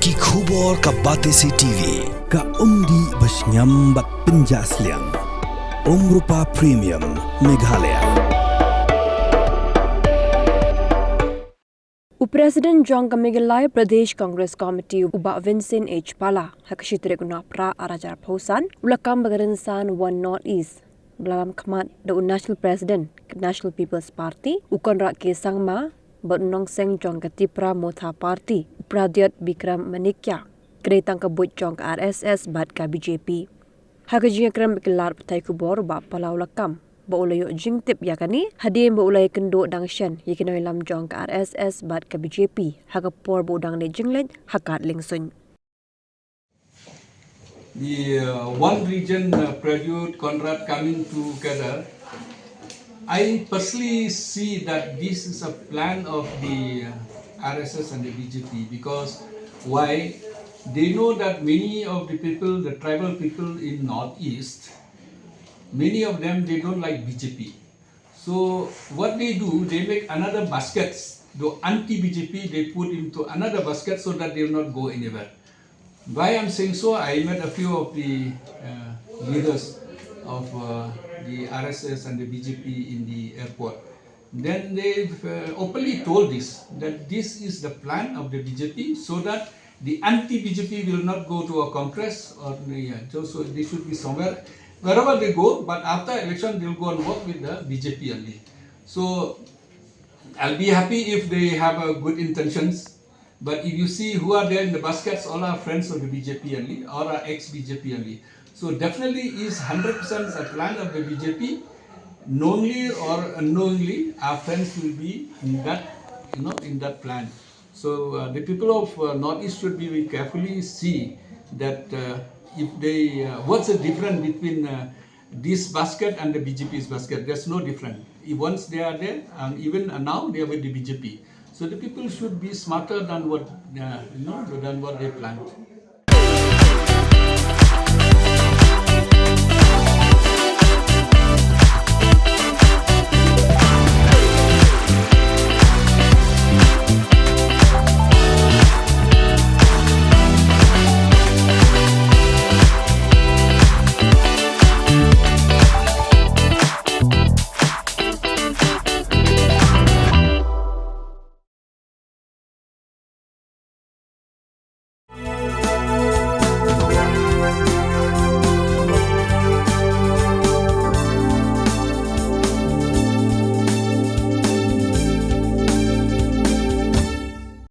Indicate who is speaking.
Speaker 1: Ki khubor ka Batesi TV ka umdi basnyam bak penjaslian. Rupa Premium Meghalaya.
Speaker 2: President Jong Meghalaya Pradesh Congress Committee Uba Vincent H. Pala Hakashitri Guna Pra Arajar Posan Ulakam Bagarinsan One North East Belam Khamat the National President National People's Party Ukonra Ke Sangma Bernong Seng Jong Katipra Motha Party Pradyat Bikram Manikya Kretang ka Buit Jong ka RSS Bat ka BJP Hakajiya Kram Bikilar Patai Kubor Ba Pala Ulakam Baulayo jing tip yakani hadim baulay kendo dangshan yakinoy lam jong ka RSS bat ka BJP hagapor bodang ne jinglet hakat lingsun.
Speaker 3: The one region Pradyut Conrad coming together, I personally see that this is a plan of the RSS and the BJP because why? They know that many of the people, the tribal people in Northeast, many of them they don't like BJP. So what they do, they make another baskets. The anti-BJP they put into another basket so that they will not go anywhere. Why I'm saying so? I met a few of the leaders of the RSS and the BJP in the airport. Then they've openly told this, that this is the plan of the BJP so that the anti-BJP will not go to a congress or so they should be somewhere, wherever they go, but after election they'll go and work with the BJP only. So I'll be happy if they have good intentions. But if you see who are there in the baskets, all are friends of the BJP only or are ex-BJP only. So definitely is 100% a plan of the BJP. Knowingly or unknowingly, our friends will be in that, in that plan. So the people of Northeast should be very carefully see that if they, what's the difference between this basket and the BJP's basket? There's no difference. Once they are there, even now they are with the BJP. So the people should be smarter than what than what they planned.